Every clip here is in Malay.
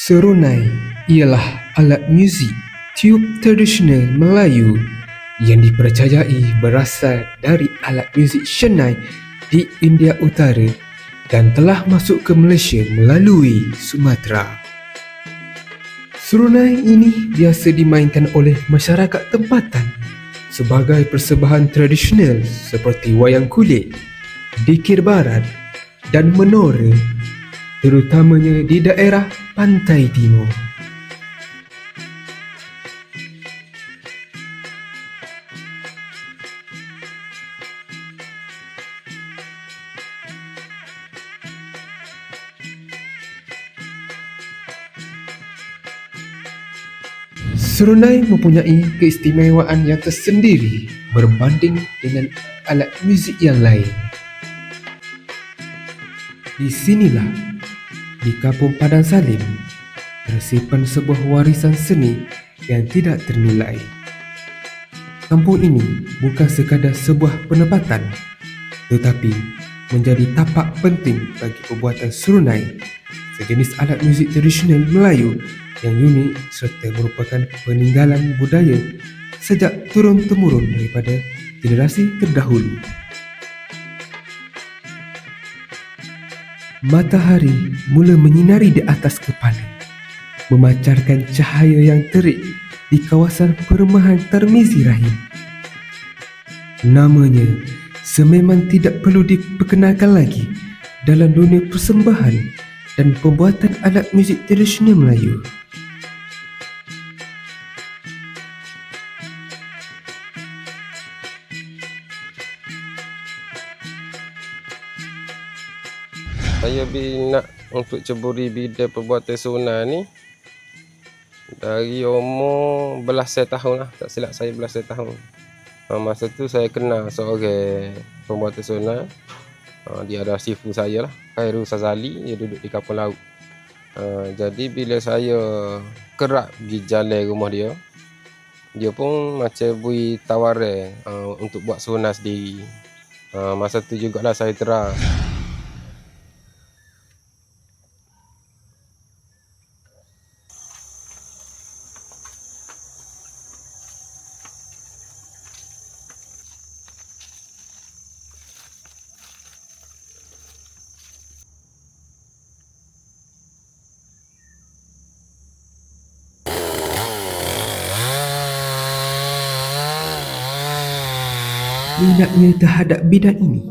Serunai ialah alat muzik tiup tradisional Melayu yang dipercayai berasal dari alat muzik syenai di India Utara dan telah masuk ke Malaysia melalui Sumatera. Serunai ini biasa dimainkan oleh masyarakat tempatan sebagai persembahan tradisional seperti wayang kulit, dikir barat dan menora, terutamanya di daerah pantai timur. Serunai mempunyai keistimewaan yang tersendiri berbanding dengan alat muzik yang lain. Di sinilah, di Kampung Padang Salim, tersimpan sebuah warisan seni yang tidak ternilai. Kampung ini bukan sekadar sebuah penempatan, tetapi menjadi tapak penting bagi pembuatan serunai, sejenis alat muzik tradisional Melayu yang unik serta merupakan peninggalan budaya sejak turun-temurun daripada generasi terdahulu. Matahari mula menyinari di atas kepala, memancarkan cahaya yang terik di kawasan perumahan Tarmizi Rahim. Namanya sememang tidak perlu diperkenalkan lagi dalam dunia persembahan dan pembuatan alat muzik tradisional Melayu. Saya minat untuk ceburi bidang perbuatan serunai ni dari umur belasan tahun lah, tak silap saya belasan tahun. Masa tu saya kenal seorang pembuatan serunai. Dia adalah sifu saya lah, Khairul Sazali, dia duduk di kapal laut. Jadi bila saya kerap pergi jalan rumah dia, dia pun macam beri tawaran untuk buat serunai sendiri. Masa tu jugalah saya terang. Minatnya terhadap bidang ini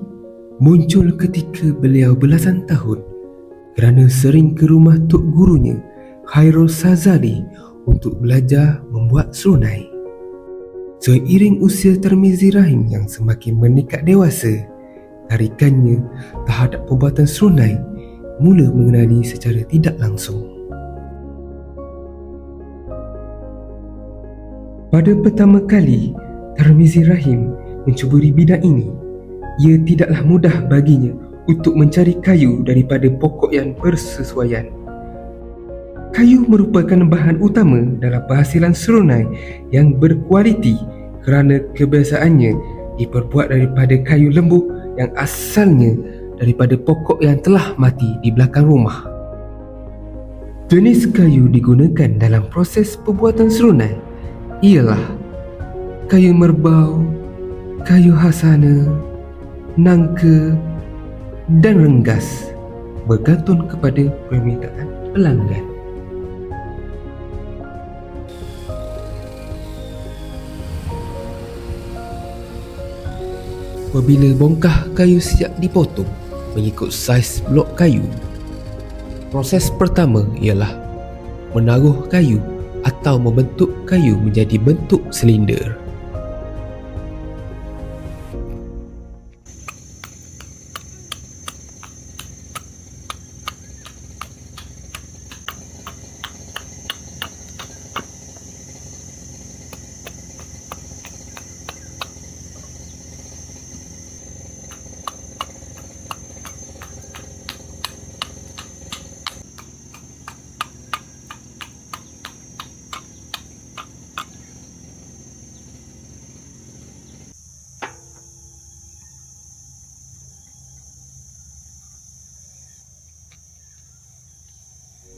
muncul ketika beliau belasan tahun kerana sering ke rumah tok gurunya Khairul Sazali untuk belajar membuat serunai. Seiring usia Tarmizi Rahim yang semakin meningkat dewasa, tarikannya terhadap pembuatan serunai mula mengenali secara tidak langsung. Pada pertama kali Tarmizi Rahim mencuburi bidang ini, ia tidaklah mudah baginya untuk mencari kayu daripada pokok yang bersesuaian. Kayu merupakan bahan utama dalam penghasilan serunai yang berkualiti kerana kebiasaannya diperbuat daripada kayu lembu yang asalnya daripada pokok yang telah mati di belakang rumah. Jenis kayu digunakan dalam proses pembuatan serunai ialah kayu merbau, kayu hasana, nangka dan renggas, bergantung kepada permintaan pelanggan. Apabila bongkah kayu siap dipotong mengikut saiz blok kayu, proses pertama ialah menaruh kayu atau membentuk kayu menjadi bentuk silinder.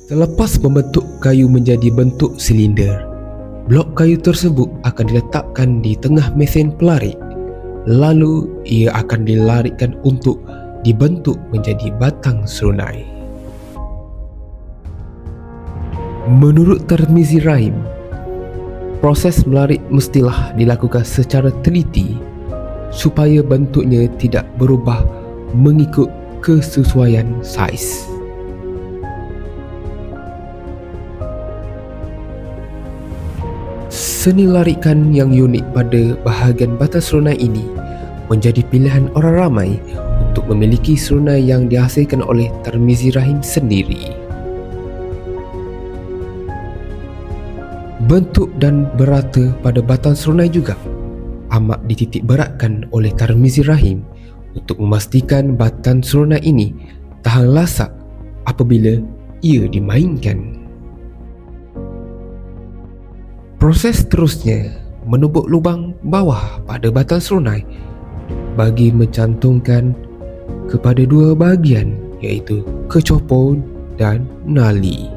Selepas membentuk kayu menjadi bentuk silinder, blok kayu tersebut akan diletakkan di tengah mesin pelarik. Lalu ia akan dilarikkan untuk dibentuk menjadi batang serunai. Menurut Tarmizi Rahim, proses melarik mestilah dilakukan secara teliti supaya bentuknya tidak berubah mengikut kesesuaian saiz. Seni larikan yang unik pada bahagian batang serunai ini menjadi pilihan orang ramai untuk memiliki serunai yang dihasilkan oleh Tarmizi Rahim sendiri. Bentuk dan berata pada batang serunai juga amat dititik beratkan oleh Tarmizi Rahim untuk memastikan batang serunai ini tahan lasak apabila ia dimainkan. Proses terusnya menubuk lubang bawah pada batang serunai bagi mencantumkan kepada dua bahagian, iaitu kecopong dan nali.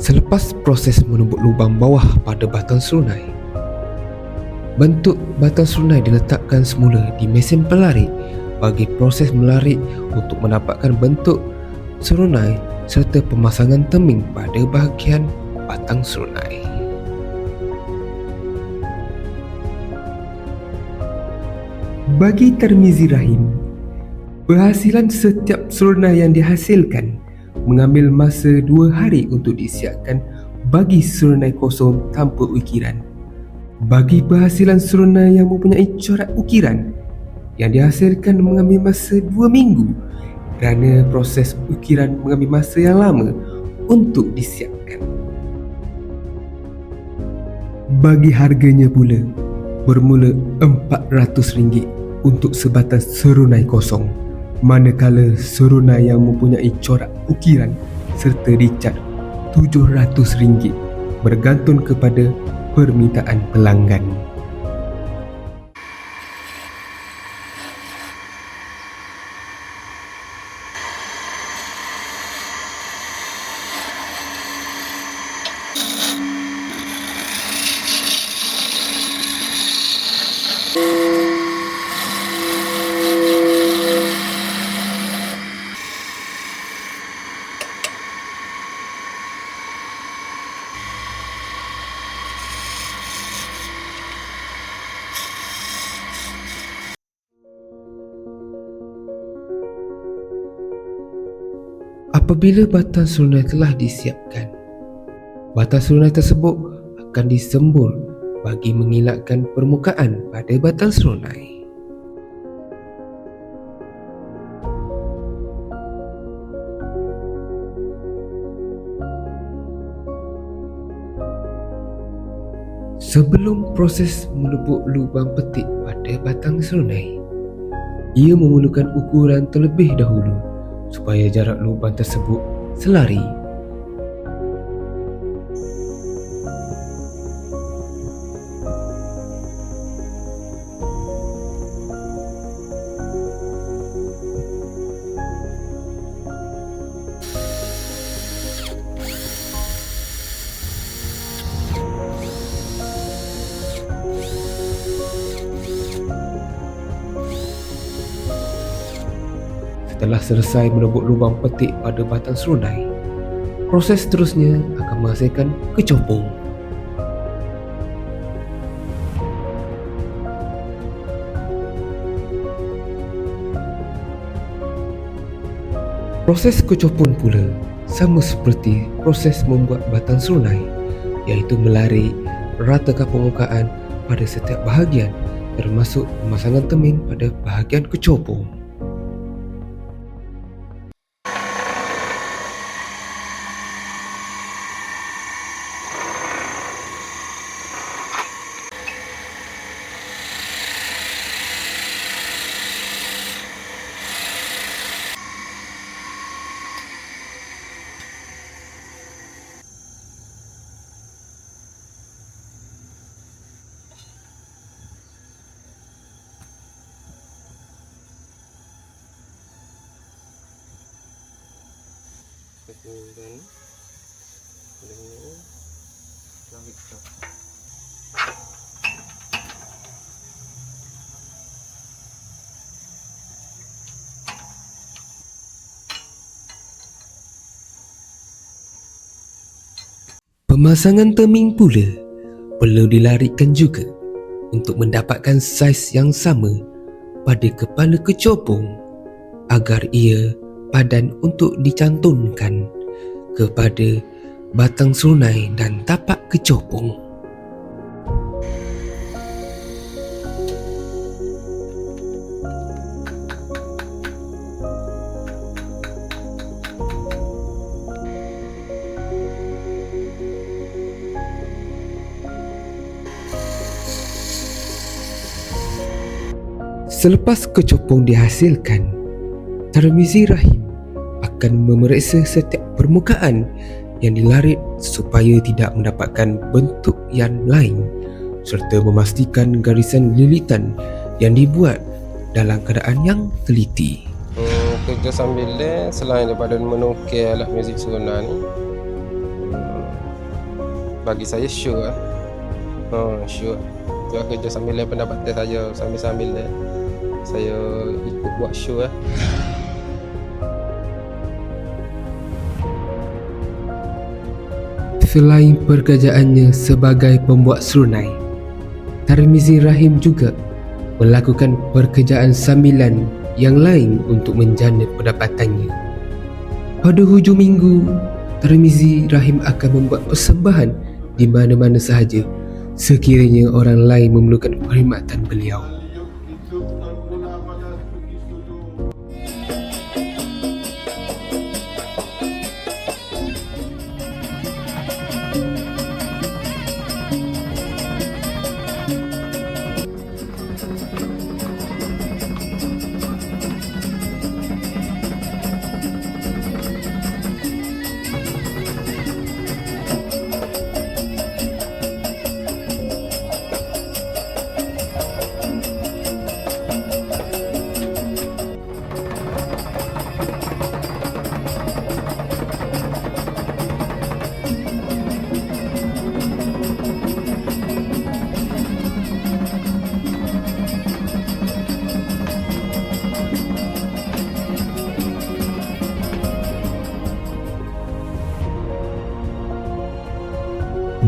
Selepas proses menubuk lubang bawah pada batang serunai, bentuk batang serunai diletakkan semula di mesin pelarik bagi proses melarik untuk mendapatkan bentuk serunai serta pemasangan teming pada bahagian batang serunai. Bagi Tarmizi Rahim, berhasilan setiap serunai yang dihasilkan mengambil masa 2 hari untuk disiapkan bagi serunai kosong tanpa ukiran. Bagi berhasilan serunai yang mempunyai corak ukiran, yang dihasilkan mengambil masa 2 minggu kerana proses ukiran mengambil masa yang lama untuk disiapkan. Bagi harganya pula, bermula RM400 untuk sebatang serunai kosong, manakala serunai yang mempunyai corak ukiran serta dicat RM700 bergantung kepada permintaan pelanggan. Apabila batang serunai telah disiapkan, batang serunai tersebut akan disembur bagi mengelakkan permukaan pada batang serunai. Sebelum proses menubuk lubang petik pada batang serunai, ia memerlukan ukuran terlebih dahulu supaya jarak lubang tersebut selari. Setelah selesai menubuk lubang petik pada batang serunai, proses seterusnya akan menghasilkan kecopong. Proses kecopon pula sama seperti proses membuat batang serunai, iaitu melarik ratakan permukaan pada setiap bahagian, termasuk pemasangan teming pada bahagian kecopong. Kemudian dengan tarik ke Pemasangan teming pula perlu dilarikkan juga untuk mendapatkan saiz yang sama pada kepala kecopong agar ia padan untuk dicantumkan kepada batang serunai dan tapak kecopong. Selepas kecopong dihasilkan, Tarmizi Rahim akan memeriksa setiap permukaan yang dilarit supaya tidak mendapatkan bentuk yang lain serta memastikan garisan lilitan yang dibuat dalam keadaan yang teliti. Kerja sambil selain daripada menukar alat muzik serunai ni, bagi saya sure sure saya kerja sambil pendapatan saya sambil saya ikut buat show Selain pekerjaannya sebagai pembuat serunai, Tarmizi Rahim juga melakukan pekerjaan sambilan yang lain untuk menjana pendapatannya. Pada hujung minggu, Tarmizi Rahim akan membuat persembahan di mana-mana sahaja sekiranya orang lain memerlukan perkhidmatan beliau.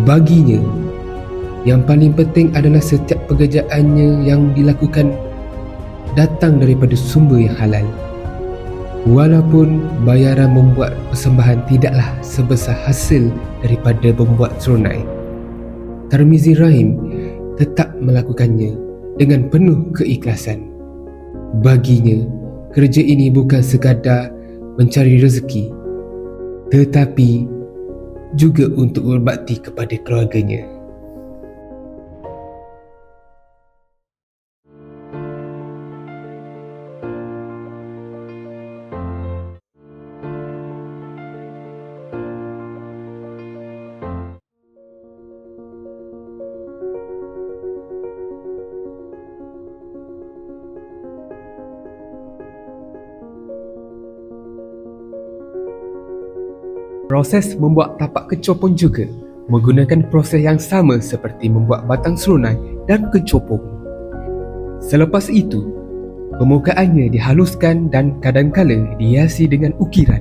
Baginya, yang paling penting adalah setiap pekerjaannya yang dilakukan datang daripada sumber yang halal. Walaupun bayaran membuat persembahan tidaklah sebesar hasil daripada membuat serunai, Tarmizi Rahim tetap melakukannya dengan penuh keikhlasan. Baginya, kerja ini bukan sekadar mencari rezeki, tetapi juga untuk berbakti kepada keluarganya. Proses membuat tapak kecopong juga menggunakan proses yang sama seperti membuat batang serunai dan kecopong. Selepas itu, permukaannya dihaluskan dan kadangkala dihiasi dengan ukiran.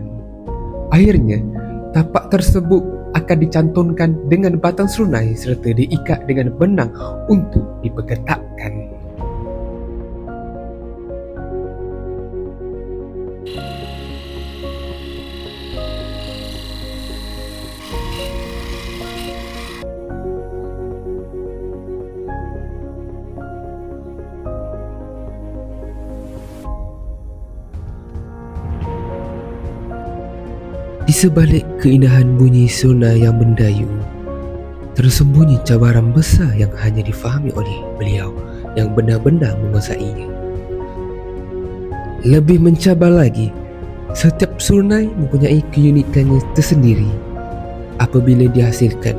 Akhirnya, tapak tersebut akan dicantumkan dengan batang serunai serta diikat dengan benang untuk diperketatkan. Di sebalik keindahan bunyi serunai yang mendayu, tersembunyi cabaran besar yang hanya difahami oleh beliau yang benar-benar menguasainya. Lebih mencabar lagi, setiap serunai mempunyai keunikannya tersendiri apabila dihasilkan.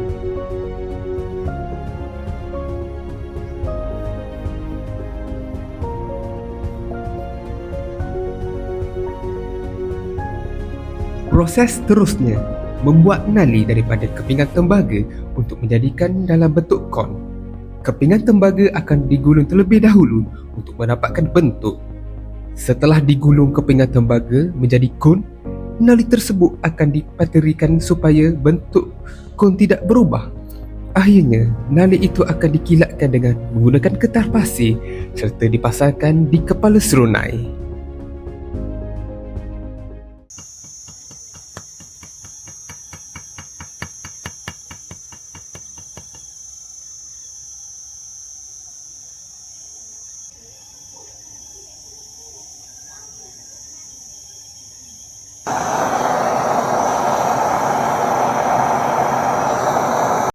Proses terusnya membuat nali daripada kepingan tembaga untuk menjadikan dalam bentuk kon. Kepingan tembaga akan digulung terlebih dahulu untuk mendapatkan bentuk. Setelah digulung kepingan tembaga menjadi kon, nali tersebut akan dipaterikan supaya bentuk kon tidak berubah. Akhirnya, nali itu akan dikilatkan dengan menggunakan getah pasir serta dipasangkan di kepala serunai.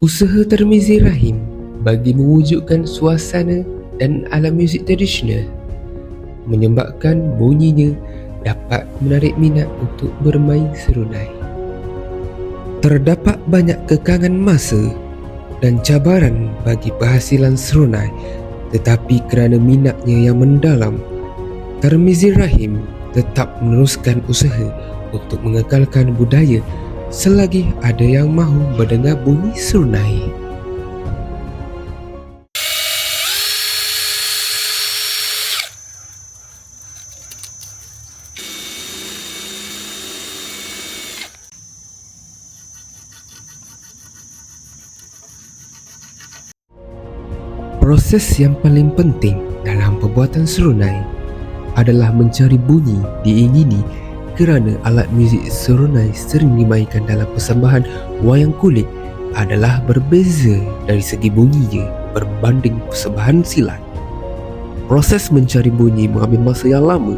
Usaha Tarmizi Rahim bagi mewujudkan suasana dan alat muzik tradisional menyebabkan bunyinya dapat menarik minat untuk bermain serunai. Terdapat banyak kekangan masa dan cabaran bagi penghasilan serunai, tetapi kerana minatnya yang mendalam, Tarmizi Rahim tetap meneruskan usaha untuk mengekalkan budaya selagi ada yang mahu mendengar bunyi serunai. Proses yang paling penting dalam pembuatan serunai adalah mencari bunyi diingini, kerana alat muzik serunai sering dimainkan dalam persembahan wayang kulit adalah berbeza dari segi bunyinya berbanding persembahan silat. Proses mencari bunyi mengambil masa yang lama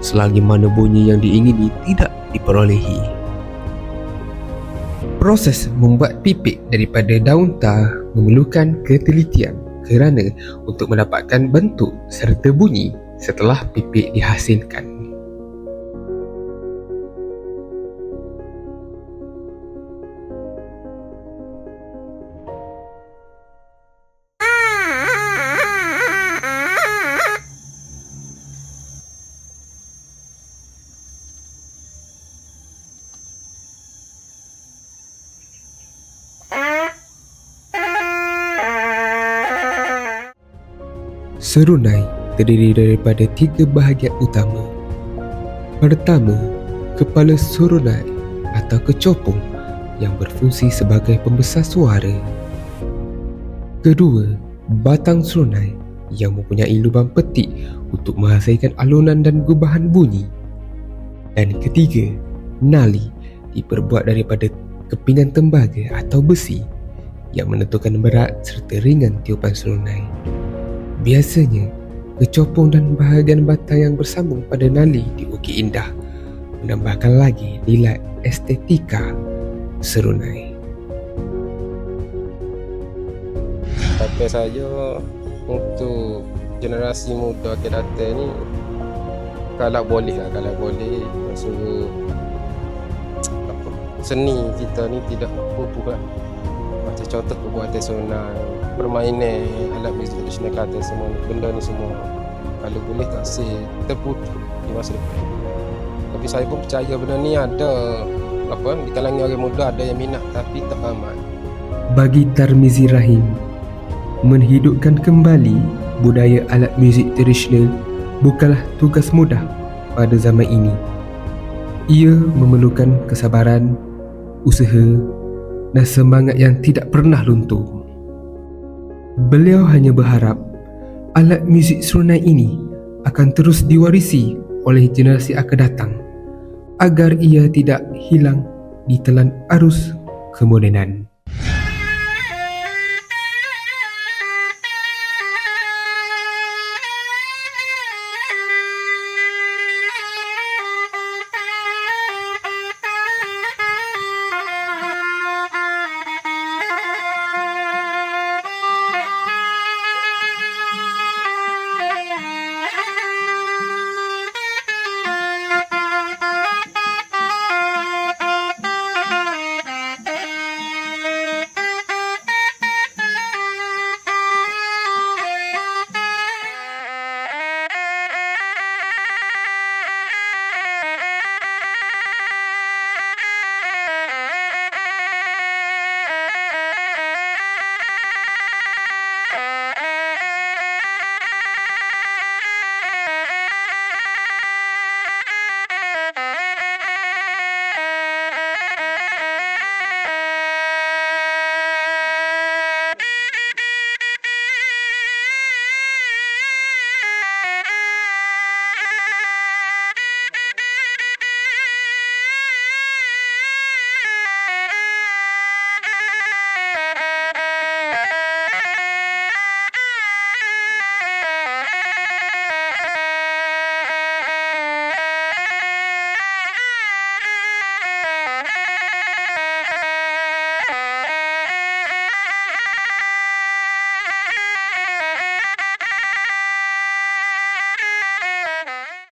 selagi mana bunyi yang diingini tidak diperolehi. Proses membuat pipik daripada daun tar memerlukan ketelitian kerana untuk mendapatkan bentuk serta bunyi setelah pipik dihasilkan. Serunai terdiri daripada 3 bahagian utama. Pertama, kepala serunai atau kecopong yang berfungsi sebagai pembesar suara. Kedua, batang serunai yang mempunyai lubang petik untuk menghasilkan alunan dan gubahan bunyi. Dan ketiga, nali diperbuat daripada kepingan tembaga atau besi yang menentukan berat serta ringan tiupan serunai. Biasanya, kecopong dan bahagian batang yang bersambung pada nali diukir indah, menambahkan lagi nilai estetika serunai. Harapan saya untuk generasi muda akan datang ni, kalau boleh maksud seni kita ni tidak lumpuh lah. Macam contoh perbuatan serunai, permainan alat muzik tradisional Kelantan, semua benda ni semua kalau boleh tak terputus di masa depan. Tapi saya pun percaya benda ni ada di kalangan orang muda ada yang minat tapi tak ramai. Bagi Tarmizi Rahim, menghidupkan kembali budaya alat muzik tradisional bukanlah tugas mudah pada zaman ini. Ia memerlukan kesabaran, usaha dan semangat yang tidak pernah luntur. Beliau hanya berharap alat muzik serunai ini akan terus diwarisi oleh generasi akan datang agar ia tidak hilang di telan arus kemodenan.